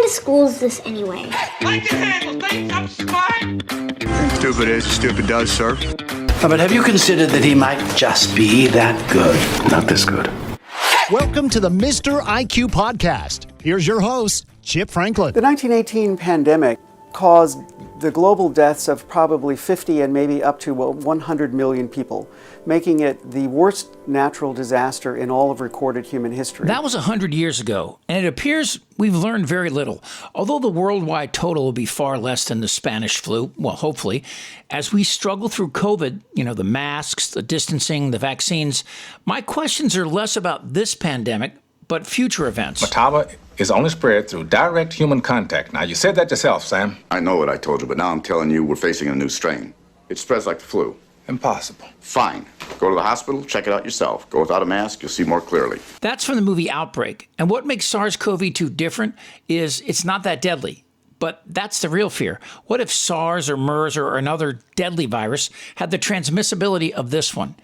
of school is this anyway? I can handle things, I'm smart. Stupid is, stupid does, sir. But have you considered that he might just be that good? Not this good. Welcome to the Mr. IQ Podcast. Here's your host, Chip Franklin. The 1918 pandemic caused the global deaths of probably 50 and maybe up to 100 million people, making it the worst natural disaster in all of recorded human history. That was 100 years ago, and it appears we've learned very little. Although the worldwide total will be far less than the Spanish flu, well, hopefully, as we struggle through COVID, the masks, the distancing, the vaccines, my questions are less about this pandemic, but future events. Mataba is only spread through direct human contact. Now, you said that yourself, Sam. I know what I told you, but now I'm telling you we're facing a new strain. It spreads like the flu. Impossible. Fine. Go to the hospital, check it out yourself. Go without a mask, you'll see more clearly. That's from the movie Outbreak. And what makes SARS-CoV-2 different is it's not that deadly. But that's the real fear. What if SARS or MERS or another deadly virus had the transmissibility of this one?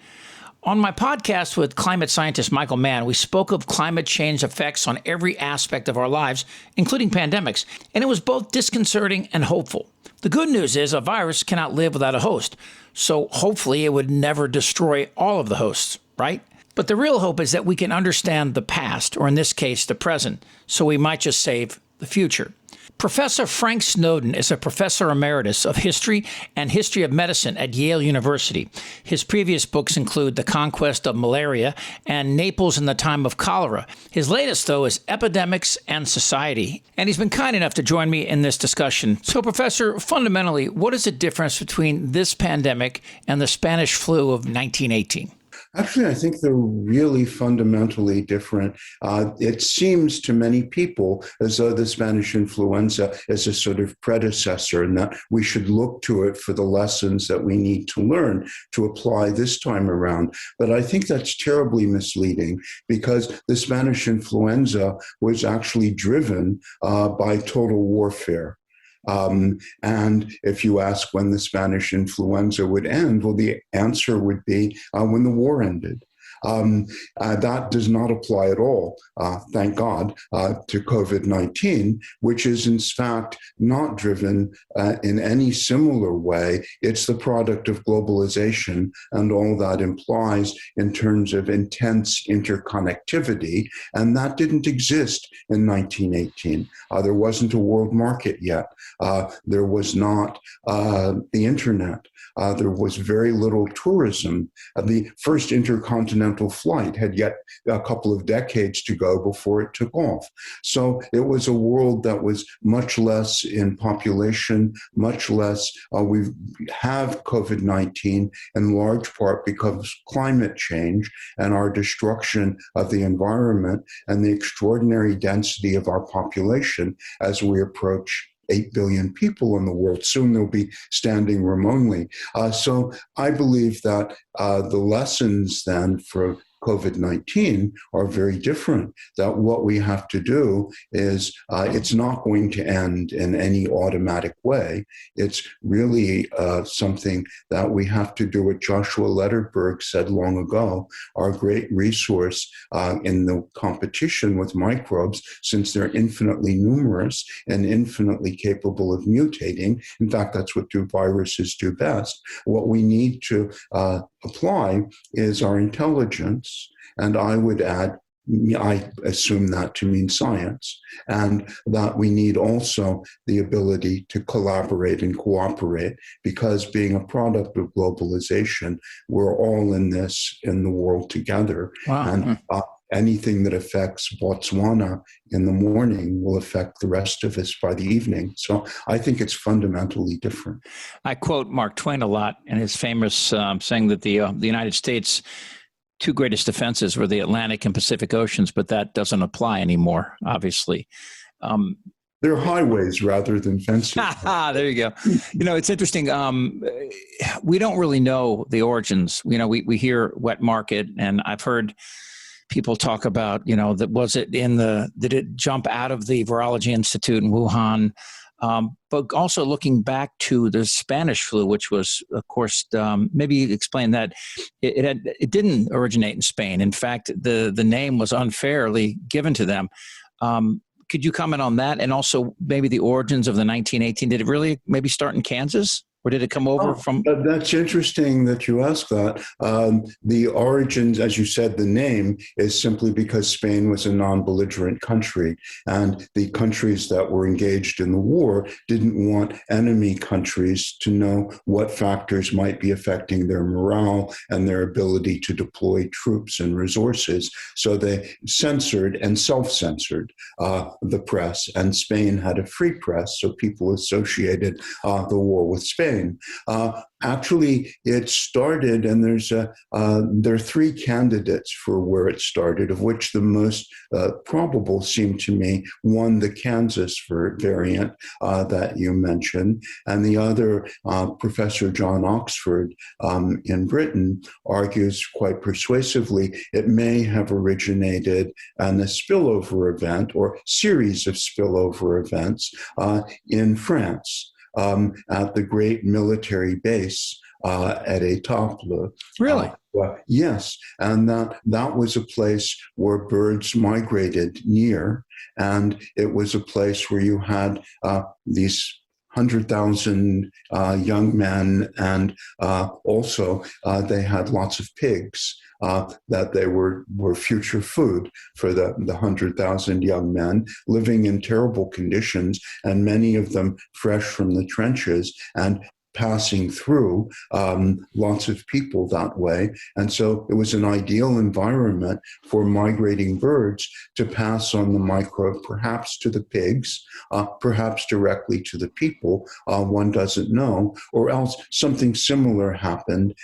On my podcast with climate scientist Michael Mann, we spoke of climate change effects on every aspect of our lives, including pandemics, and it was both disconcerting and hopeful. The good news is a virus cannot live without a host, so hopefully it would never destroy all of the hosts, right? But the real hope is that we can understand the past, or in this case, the present, so we might just save the future. Professor Frank Snowden is a professor emeritus of history and history of medicine at Yale University. His previous books include The Conquest of Malaria and Naples in the Time of Cholera. His latest, though, is Epidemics and Society. And he's been kind enough to join me in this discussion. So, Professor, fundamentally, what is the difference between this pandemic and the Spanish flu of 1918? Actually, I think they're really fundamentally different. It seems to many people as though the Spanish influenza is a sort of predecessor and that we should look to it for the lessons that we need to learn to apply this time around. But I think that's terribly misleading because the Spanish influenza was actually driven by total warfare. And if you ask when the Spanish influenza would end, well, the answer would be when the war ended. That does not apply at all, thank God, to COVID-19, which is in fact not driven in any similar way. It's the product of globalization and all that implies in terms of intense interconnectivity, and that didn't exist in 1918. There wasn't a world market yet. There was not the internet. There was very little tourism. The first intercontinental flight had yet a couple of decades to go before it took off. So it was a world that was much less in population, much less. We have COVID-19 in large part because of climate change and our destruction of the environment and the extraordinary density of our population as we approach 8 billion people in the world. Soon they'll be standing room only. So I believe that the lessons then for COVID-19 are very different, that what we have to do is it's not going to end in any automatic way. It's really something that we have to do what Joshua Lederberg said long ago, our great resource in the competition with microbes, since they're infinitely numerous and infinitely capable of mutating. In fact, that's what viruses do best. What we need to apply is our intelligence. And I would add, I assume that to mean science, and that we need also the ability to collaborate and cooperate, because being a product of globalization, we're all in this in the world together. Wow. And anything that affects Botswana in the morning will affect the rest of us by the evening. So I think it's fundamentally different. I quote Mark Twain a lot in his famous saying that the United States' two greatest defenses were the Atlantic and Pacific Oceans, but that doesn't apply anymore, obviously. They're highways rather than fences. There you go. It's interesting. We don't really know the origins. We hear wet market, and I've heard people talk about, did it jump out of the Virology Institute in Wuhan? But also looking back to the Spanish flu, which was, of course, maybe you explain that it didn't originate in Spain. In fact, the name was unfairly given to them. could you comment on that? And also maybe the origins of the 1918? Did it really maybe start in Kansas? Or did it come over from? That's interesting that you ask that. The origins, as you said, the name is simply because Spain was a non-belligerent country, and the countries that were engaged in the war didn't want enemy countries to know what factors might be affecting their morale and their ability to deploy troops and resources. So they censored and self-censored the press, and Spain had a free press, so people associated the war with Spain. Actually, it started, and there are three candidates for where it started, of which the most probable seemed to me one, the Kansas variant that you mentioned, and the other, Professor John Oxford in Britain argues quite persuasively it may have originated in a spillover event or series of spillover events in France. At the great military base at Etaples. Really? Yes, and that was a place where birds migrated near, and it was a place where you had these 100,000 young men, and also they had lots of pigs. That they were future food for the 100,000 young men living in terrible conditions, and many of them fresh from the trenches and passing through lots of people that way. And so it was an ideal environment for migrating birds to pass on the microbe, perhaps to the pigs, perhaps directly to the people, one doesn't know, or else something similar happened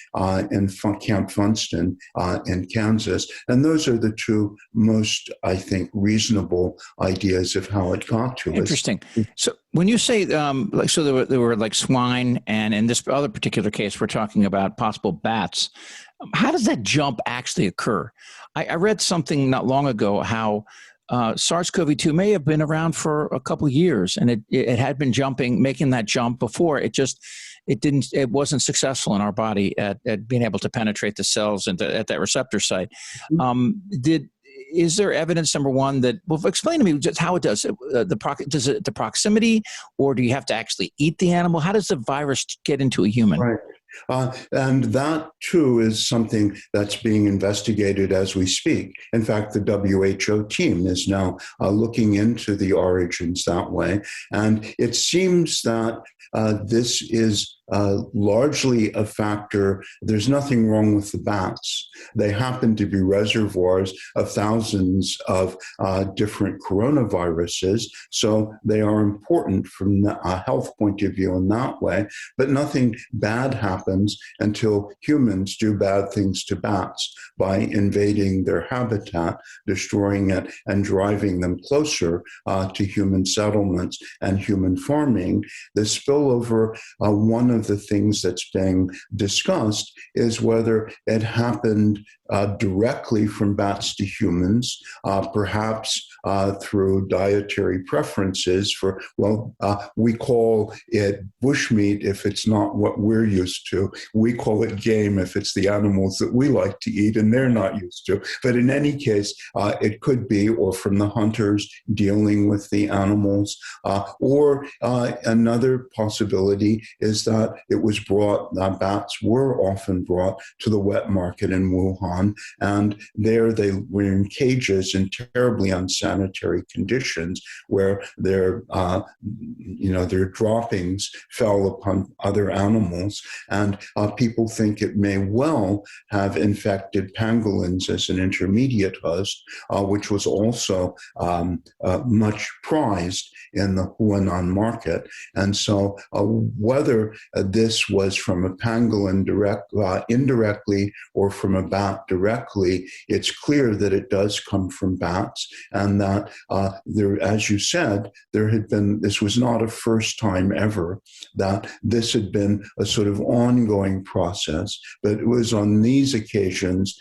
in Camp Funston in Kansas. And those are the two most, I think, reasonable ideas of how it got to us. Interesting. So when you say, so there were like swine, and in this other particular case, we're talking about possible bats. How does that jump actually occur? I read something not long ago how SARS-CoV-2 may have been around for a couple of years, and it had been making that jump before. It wasn't successful in our body at being able to penetrate the cells at that receptor site. Is there evidence, number one, that, well, explain to me just how it does. Does it the proximity, or do you have to actually eat the animal? How does the virus get into a human? Right. And that, too, is something that's being investigated as we speak. In fact, the WHO team is now looking into the origins that way. And it seems that this is largely a factor. There's nothing wrong with the bats. They happen to be reservoirs of thousands of different coronaviruses, so they are important from a health point of view in that way. But nothing bad happens until humans do bad things to bats by invading their habitat, destroying it, and driving them closer to human settlements and human farming. The spillover, one of the things that's being discussed is whether it happened directly from bats to humans, perhaps through dietary preferences for, we call it bushmeat if it's not what we're used to. We call it game if it's the animals that we like to eat and they're not used to. But in any case, it could be, or from the hunters dealing with the animals, or another possibility is that it was brought, bats were often brought to the wet market in Wuhan, and there they were in cages in terribly unsanitary conditions where their droppings fell upon other animals, and people think it may well have infected pangolins as an intermediate host, which was also much prized in the Huanan market. And so whether this was from a pangolin indirectly or from a bat directly, it's clear that it does come from bats, and that there, as you said, this was not a first time ever, that this had been a sort of ongoing process, but it was on these occasions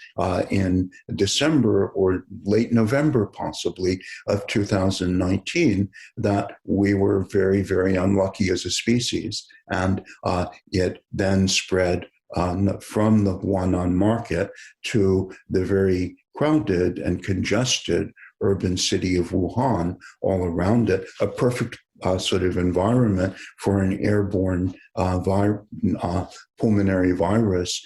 in December or late November possibly of 2019 that we were very, very unlucky as a species. And it then spread from the Huanan market to the very crowded and congested urban city of Wuhan all around it, a perfect sort of environment for an airborne pulmonary virus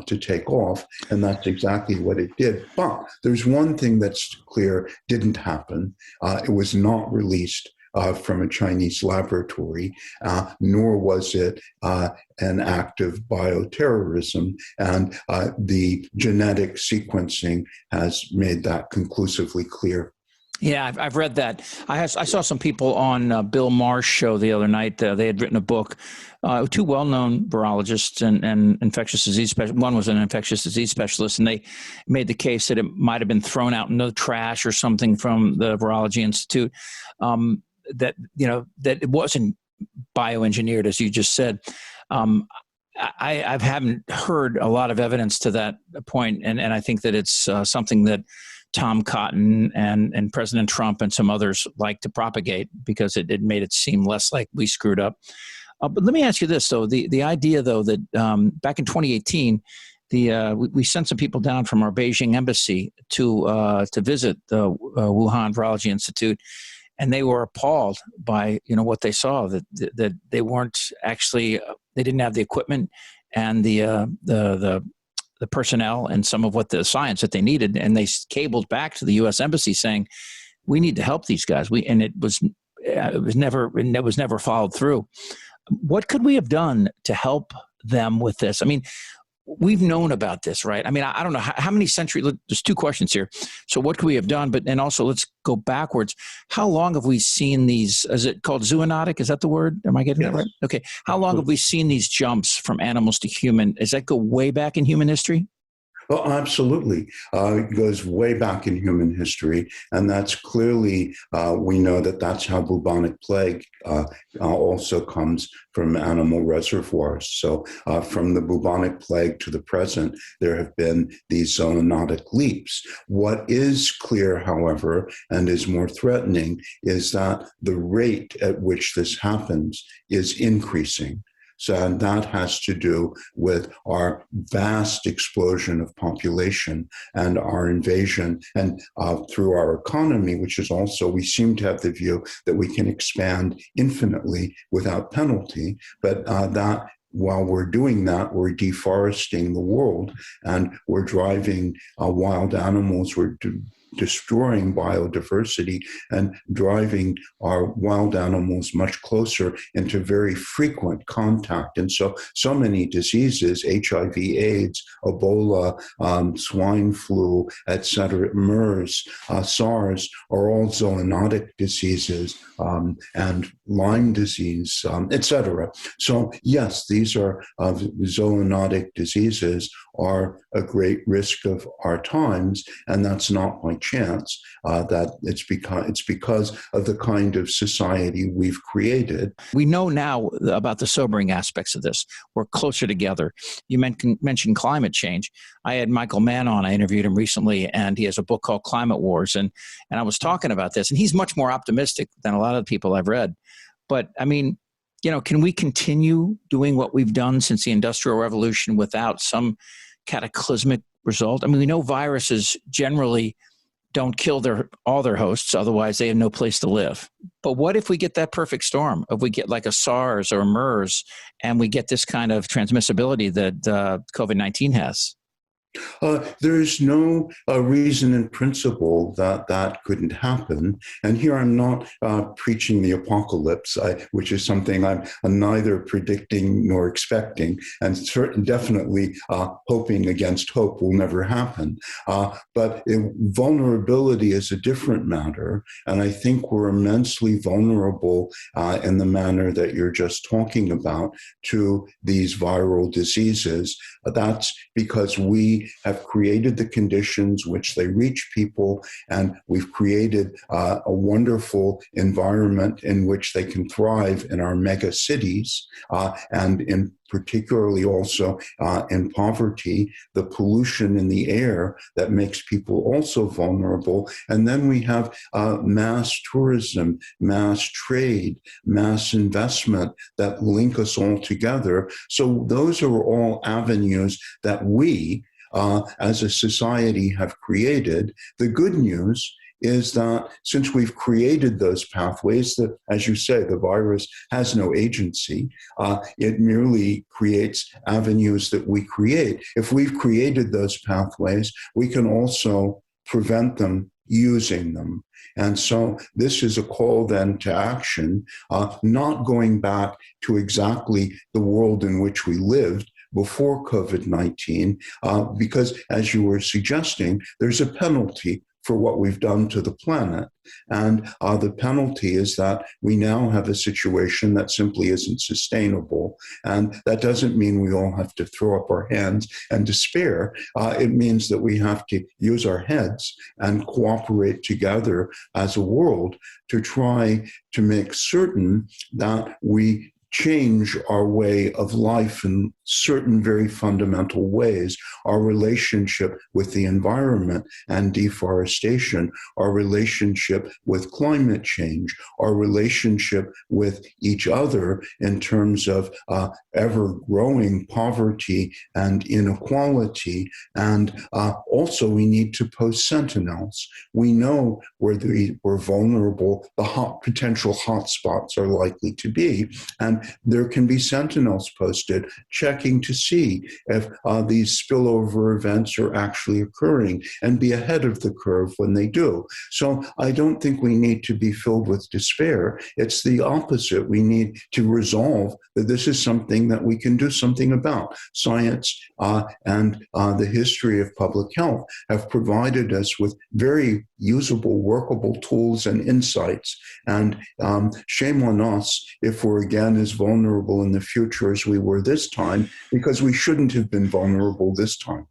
to take off. And that's exactly what it did. But there's one thing that's clear didn't happen. It was not released from a Chinese laboratory, nor was it an act of bioterrorism. And the genetic sequencing has made that conclusively clear. Yeah, I've read that. I saw some people on Bill Maher's show the other night. They had written a book. Two well-known virologists and infectious disease specialists. One was an infectious disease specialist, and they made the case that it might have been thrown out in the trash or something from the Virology Institute. That it wasn't bioengineered, as you just said. I haven't heard a lot of evidence to that point, and I think that it's something that Tom Cotton and President Trump and some others like to propagate because it made it seem less like we screwed up. But let me ask you this, though. The idea, though, that back in 2018, we sent some people down from our Beijing embassy to visit the Wuhan Virology Institute, and they were appalled by what they saw, that they weren't actually, they didn't have the equipment and the personnel and some of what the science that they needed, and they cabled back to the U.S. Embassy saying, "We need to help these guys." It was never followed through. What could we have done to help them with this? I mean, we've known about this, right? I mean, I don't know how many centuries. There's two questions here. So, what could we have done? And also, let's go backwards. How long have we seen these? Is it called zoonotic? Is that the word? Am I getting that right? Okay. How long have we seen these jumps from animals to human? Does that go way back in human history? Well, absolutely. It goes way back in human history, and that's clearly, we know that that's how bubonic plague also comes from animal reservoirs. So from the bubonic plague to the present, there have been these zoonotic leaps. What is clear, however, and is more threatening, is that the rate at which this happens is increasing. So and that has to do with our vast explosion of population and our invasion and through our economy, which is also, we seem to have the view that we can expand infinitely without penalty, but that while we're doing that, we're deforesting the world and we're driving wild animals, we're destroying biodiversity and driving our wild animals much closer into very frequent contact. And so many diseases, HIV, AIDS, Ebola, swine flu, etc., MERS, SARS, are all zoonotic diseases, and Lyme disease, etc. So yes, these are zoonotic diseases are a great risk of our times, and that's not by chance. That it's because of the kind of society we've created. We know now about the sobering aspects of this. We're closer together. You mentioned climate change. I had Michael Mann on. I interviewed him recently, and he has a book called Climate Wars. And I was talking about this, and he's much more optimistic than a lot of the people I've read. But I mean, can we continue doing what we've done since the Industrial Revolution without some cataclysmic result? I mean, we know viruses generally don't kill all their hosts, otherwise they have no place to live. But what if we get that perfect storm? If we get like a SARS or a MERS, and we get this kind of transmissibility that COVID-19 has? There's no reason in principle that couldn't happen. And here I'm not preaching the apocalypse, which is something I'm neither predicting nor expecting, and definitely hoping against hope will never happen. But vulnerability is a different matter. And I think we're immensely vulnerable in the manner that you're just talking about to these viral diseases. That's because we have created the conditions which they reach people, and we've created a wonderful environment in which they can thrive in our mega cities, and in particularly also in poverty, the pollution in the air that makes people also vulnerable. And then we have mass tourism, mass trade, mass investment that link us all together. So those are all avenues that we, as a society, have created. The good news is that since we've created those pathways, that, as you say, the virus has no agency. It merely creates avenues that we create. If we've created those pathways, we can also prevent them using them. And so this is a call then to action, not going back to exactly the world in which we lived before COVID-19, because as you were suggesting, there's a penalty for what we've done to the planet. And the penalty is that we now have a situation that simply isn't sustainable. And that doesn't mean we all have to throw up our hands and despair. It means that we have to use our heads and cooperate together as a world to try to make certain that we change our way of life in certain very fundamental ways, our relationship with the environment and deforestation, our relationship with climate change, our relationship with each other in terms of ever-growing poverty and inequality. And also we need to post sentinels. We know where we're vulnerable, the potential hotspots are likely to be, and there can be sentinels posted checking to see if these spillover events are actually occurring and be ahead of the curve when they do. So I don't think we need to be filled with despair. It's the opposite. We need to resolve that this is something that we can do something about. Science and the history of public health have provided us with very usable, workable tools and insights. And shame on us if we're again as vulnerable in the future as we were this time, because we shouldn't have been vulnerable this time.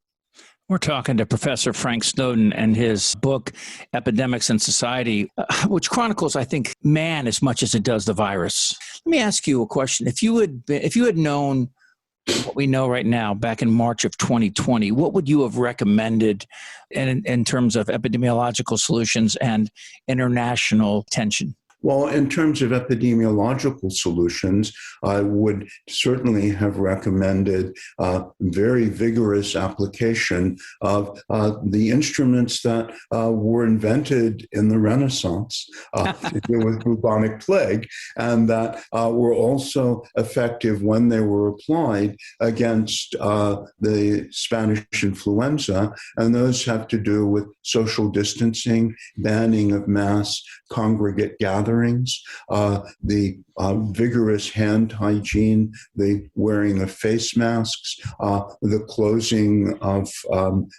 We're talking to Professor Frank Snowden and his book, Epidemics in Society, which chronicles, I think, man as much as it does the virus. Let me ask you a question. If you had known what we know right now back in March of 2020, what would you have recommended in terms of epidemiological solutions and international tension? Well, in terms of epidemiological solutions, I would certainly have recommended very vigorous application of the instruments that were invented in the Renaissance to deal with bubonic plague, and that were also effective when they were applied against the Spanish influenza. And those have to do with social distancing, banning of mass congregate gatherings, the vigorous hand hygiene, the wearing of face masks, the closing of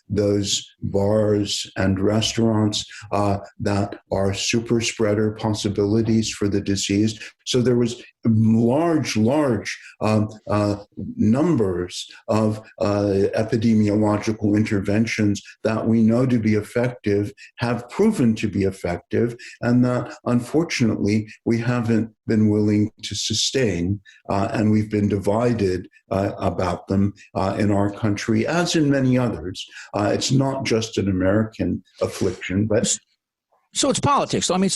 those bars and restaurants that are super spreader possibilities for the disease. So there was large numbers of epidemiological interventions that we know to be effective, have proven to be effective, and that unfortunately we haven't been willing to sustain, and we've been divided about them in our country, as in many others. It's not just an American affliction, but... So it's politics. I mean,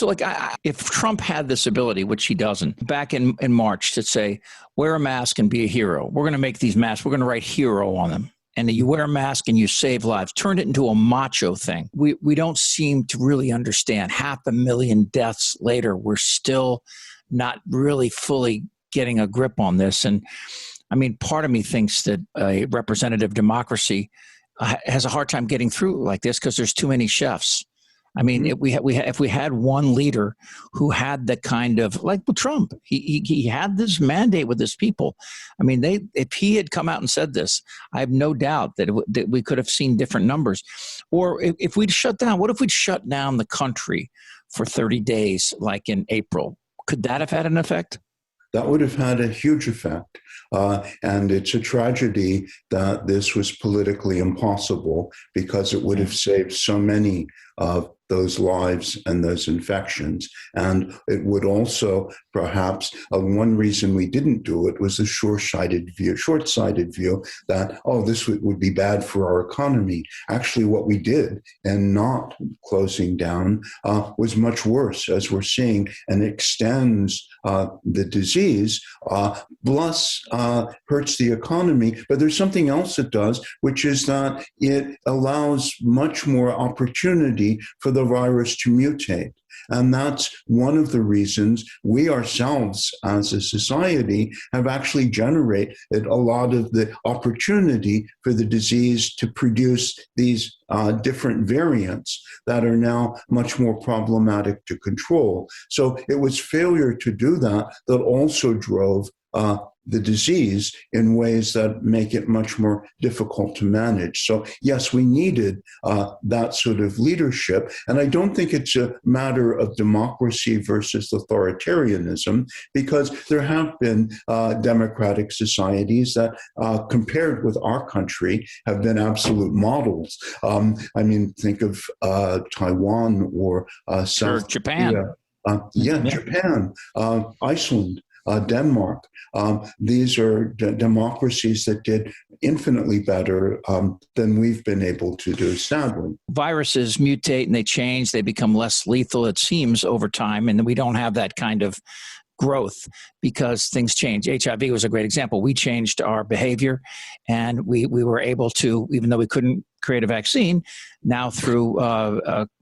if Trump had this ability, which he doesn't, back in March to say, wear a mask and be a hero. We're going to make these masks. We're going to write hero on them. And you wear a mask and you save lives. Turned it into a macho thing. We don't seem to really understand. 500,000 deaths later, we're still not really fully getting a grip on this. And I mean, part of me thinks that a representative democracy has a hard time getting through like this because there's too many chefs. I mean, if we had one leader who had the kind of, like with Trump, he had this mandate with his people. I mean, if he had come out and said this, I have no doubt that we could have seen different numbers. Or if we'd shut down, what if we'd shut down the country for 30 days, like in April? Could that have had an effect? That would have had a huge effect. And it's a tragedy that this was politically impossible, because it would have saved so many of those lives and those infections. And it would also, perhaps, one reason we didn't do it was the short-sighted view that, this would be bad for our economy. Actually, what we did in not closing down was much worse, as we're seeing, and extends the disease, plus hurts the economy. But there's something else it does, which is that it allows much more opportunity ability for the virus to mutate. And that's one of the reasons we ourselves as a society have actually generated a lot of the opportunity for the disease to produce these different variants that are now much more problematic to control. So it was failure to do that that also drove the disease in ways that make it much more difficult to manage. So yes, we needed that sort of leadership. And I don't think it's a matter of democracy versus authoritarianism, because there have been democratic societies that, compared with our country, have been absolute models. I mean, think of Taiwan or South Japan. Korea. Japan, Iceland. Denmark. These are democracies that did infinitely better than we've been able to do, sadly. Viruses mutate and they change. They become less lethal, it seems, over time. And we don't have that kind of growth because things change. HIV was a great example. We changed our behavior and we were able to, even though we couldn't create a vaccine, now through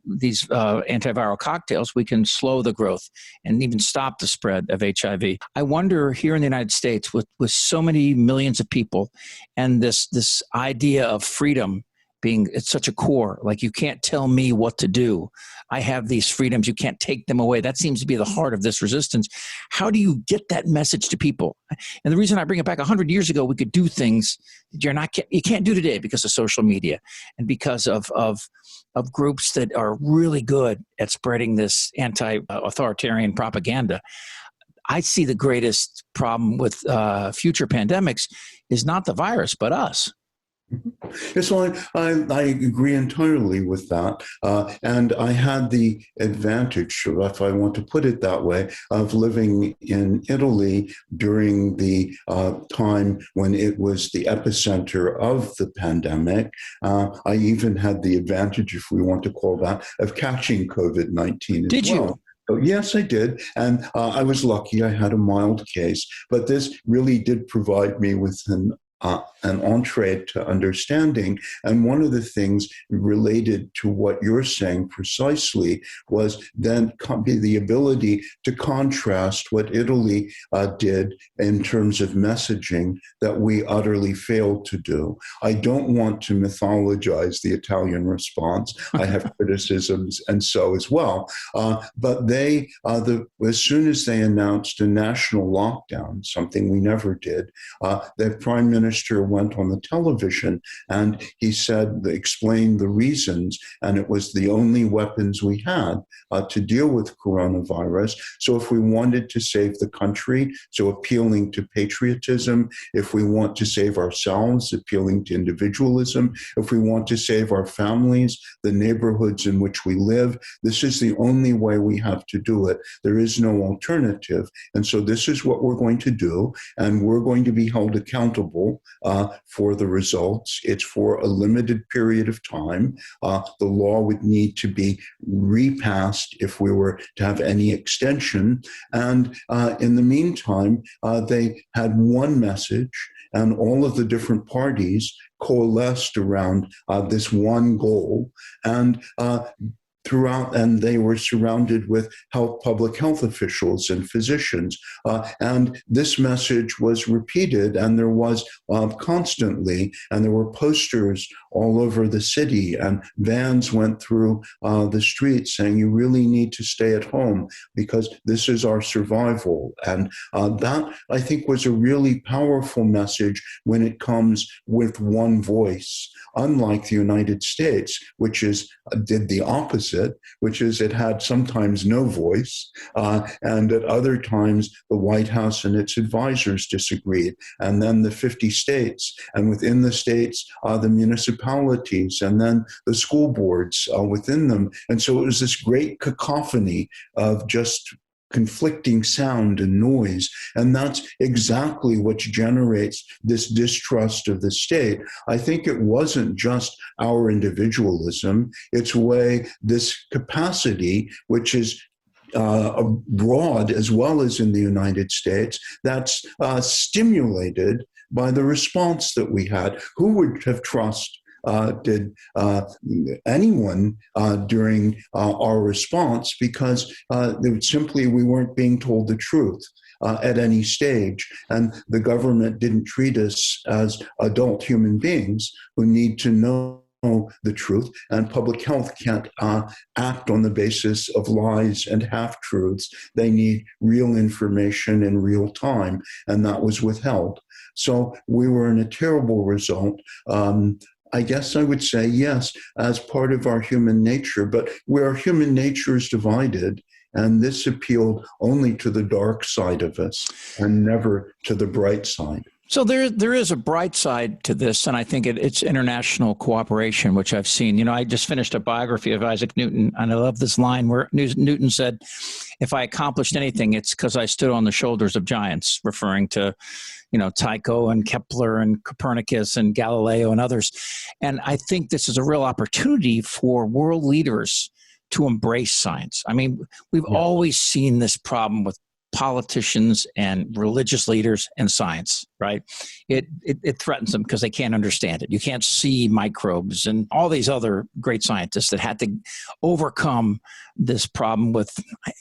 these antiviral cocktails, we can slow the growth and even stop the spread of HIV. I wonder here in the United States with so many millions of people and this idea of freedom being it's such a core, like you can't tell me what to do. I have these freedoms. You can't take them away. That seems to be the heart of this resistance. How do you get that message to people? And the reason I bring it back, 100 years ago, we could do things that you can't do today because of social media and because of groups that are really good at spreading this anti-authoritarian propaganda. I see the greatest problem with future pandemics is not the virus, but us. Yes, well, I agree entirely with that. And I had the advantage, if I want to put it that way, of living in Italy during the time when it was the epicenter of the pandemic. I even had the advantage, if we want to call that, of catching COVID-19 as Did well. you? Oh, yes, I did. And I was lucky. I had a mild case. But this really did provide me with an entree to understanding. And one of the things related to what you're saying precisely was then the ability to contrast what Italy did in terms of messaging that we utterly failed to do. I don't want to mythologize the Italian response. I have criticisms and so as well. But they, as soon as they announced a national lockdown, something we never did, the Prime Minister went on the television and he explained the reasons, and it was the only weapons we had to deal with coronavirus. So if we wanted to save the country, so appealing to patriotism, if we want to save ourselves, appealing to individualism, if we want to save our families, the neighborhoods in which we live, this is the only way we have to do it. There is no alternative. And so this is what we're going to do, and we're going to be held accountable for the results. It's for a limited period of time. The law would need to be repassed if we were to have any extension. And in the meantime, they had one message, and all of the different parties coalesced around this one goal. And throughout, and they were surrounded with public health officials and physicians. And this message was repeated, and there was constantly, and there were posters all over the city, and vans went through the streets saying, you really need to stay at home because this is our survival. And that, I think, was a really powerful message when it comes with one voice, unlike the United States, which did the opposite, which is it had sometimes no voice, and at other times the White House and its advisors disagreed, and then the 50 states, and within the states, the municipalities, and then the school boards within them. And so it was this great cacophony of just conflicting sound and noise. And that's exactly what generates this distrust of the state. I think it wasn't just our individualism, it's this capacity, which is abroad as well as in the United States, that's stimulated by the response that we had. Who would have trusted did anyone during our response, because simply we weren't being told the truth at any stage. And the government didn't treat us as adult human beings who need to know the truth, and public health can't act on the basis of lies and half-truths. They need real information in real time, and that was withheld. So we were in a terrible result. I guess I would say yes, as part of our human nature, but where human nature is divided, and this appealed only to the dark side of us and never to the bright side. So there is a bright side to this, and I think it's international cooperation, which I've seen. You know, I just finished a biography of Isaac Newton, and I love this line where Newton said, "If I accomplished anything, it's because I stood on the shoulders of giants," referring to, you know, Tycho and Kepler and Copernicus and Galileo and others. And I think this is a real opportunity for world leaders to embrace science. I mean, we've always seen this problem with politicians and religious leaders and science, right? It threatens them because they can't understand it. You can't see microbes and all these other great scientists that had to overcome this problem with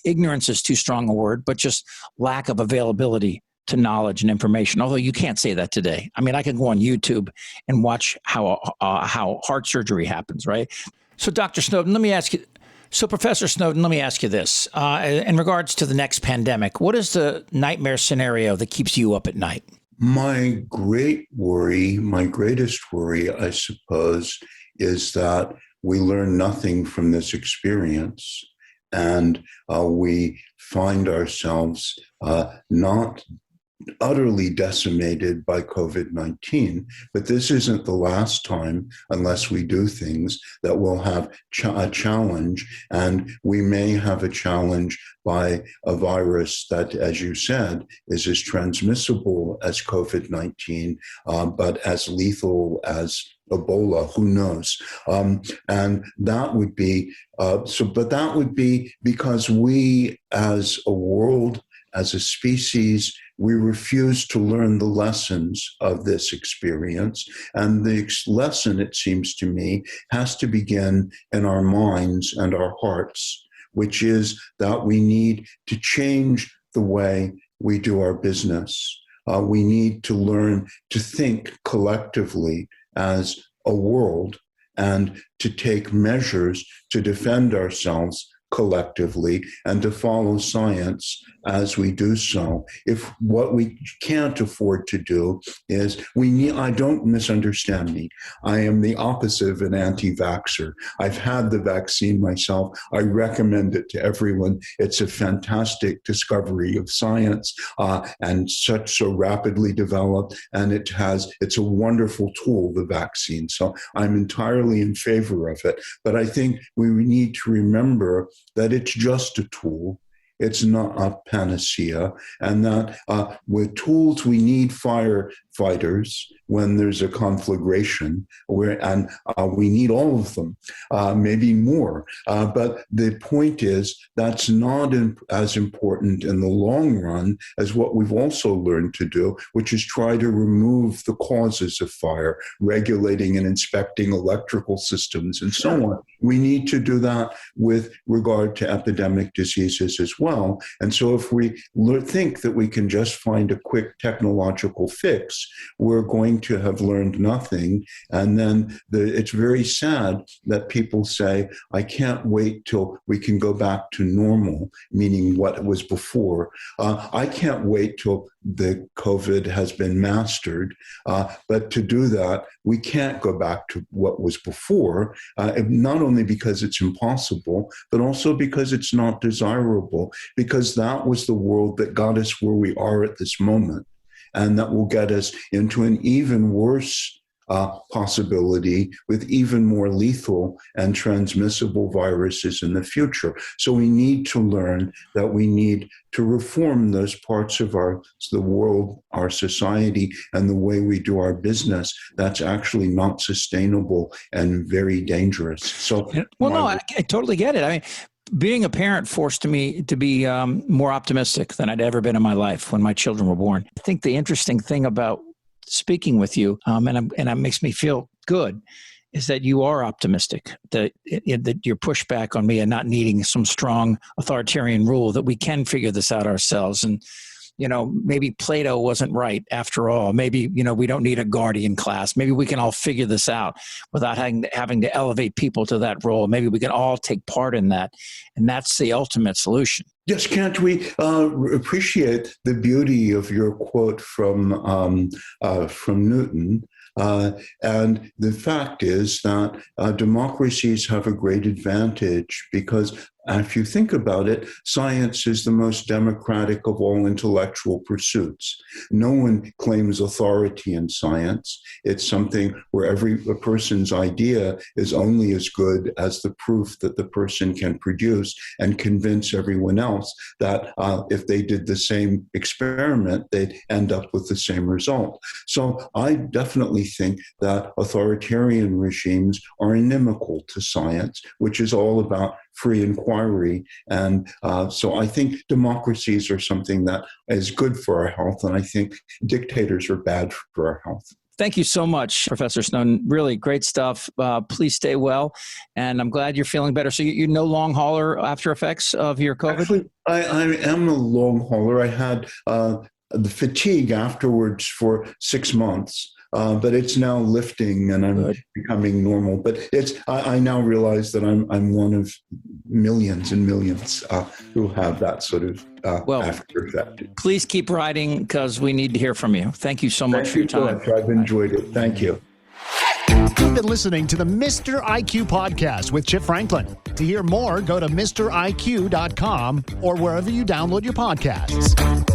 ignorance is too strong a word, but just lack of availability to knowledge and information. Although you can't say that today. I mean, I can go on YouTube and watch how heart surgery happens, right? So Dr. Snowden, let me ask you, So, Professor Snowden, let me ask you this. In regards to the next pandemic, what is the nightmare scenario that keeps you up at night? My greatest worry, I suppose, is that we learn nothing from this experience, and we find ourselves not utterly decimated by COVID-19. But this isn't the last time, unless we do things, that we'll have a challenge. And we may have a challenge by a virus that, as you said, is as transmissible as COVID-19, but as lethal as Ebola, who knows? And that would be, but that would be because we as a world, as a species, we refuse to learn the lessons of this experience. And the lesson, it seems to me, has to begin in our minds and our hearts, which is that we need to change the way we do our business. We need to learn to think collectively as a world and to take measures to defend ourselves collectively and to follow science as we do so. If what we can't afford to do is don't misunderstand me. I am the opposite of an anti-vaxxer. I've had the vaccine myself. I recommend it to everyone. It's a fantastic discovery of science and so rapidly developed. And it's a wonderful tool, the vaccine. So I'm entirely in favor of it. But I think we need to remember that it's just a tool. It's not a panacea, and that with tools we need firefighters when there's a conflagration, and we need all of them, maybe more. But the point is that's not as important in the long run as what we've also learned to do, which is try to remove the causes of fire, regulating and inspecting electrical systems and so on. We need to do that with regard to epidemic diseases as well. And so if we think that we can just find a quick technological fix, we're going to have learned nothing. And then it's very sad that people say, I can't wait till we can go back to normal, meaning what was before. I can't wait till the COVID has been mastered. But to do that, we can't go back to what was before, not only because it's impossible, but also because it's not desirable, because that was the world that got us where we are at this moment. And that will get us into an even worse possibility with even more lethal and transmissible viruses in the future. So we need to learn that we need to reform those parts of the world, our society, and the way we do our business that's actually not sustainable and very dangerous. So, I totally get it. I mean, being a parent forced me to be more optimistic than I'd ever been in my life when my children were born. I think the interesting thing about speaking with you, and it makes me feel good, is that you are optimistic, that your pushback on me and not needing some strong authoritarian rule, that we can figure this out ourselves. And, maybe Plato wasn't right after all. Maybe, we don't need a guardian class. Maybe we can all figure this out without having to elevate people to that role. Maybe we can all take part in that. And that's the ultimate solution. Yes, can't we appreciate the beauty of your quote from Newton? And the fact is that democracies have a great advantage because if you think about it, science is the most democratic of all intellectual pursuits. No one claims authority in science. It's something where a person's idea is only as good as the proof that the person can produce and convince everyone else that if they did the same experiment, they'd end up with the same result. So I definitely think that authoritarian regimes are inimical to science, which is all about free inquiry. And so I think democracies are something that is good for our health, and I think dictators are bad for our health. Thank you so much, Professor Snowden. Really great stuff. Please stay well, and I'm glad you're feeling better. So you're no long hauler after effects of your COVID? Actually, I am a long hauler. I had the fatigue afterwards for 6 months. But it's now lifting and I'm becoming normal. But I now realize that I'm one of millions and millions who have that sort of after effect. Please keep writing because we need to hear from you. Thank you so much for your time. I've enjoyed it. Thank you. You've been listening to the Mr. IQ podcast with Chip Franklin. To hear more, go to MrIQ.com or wherever you download your podcasts.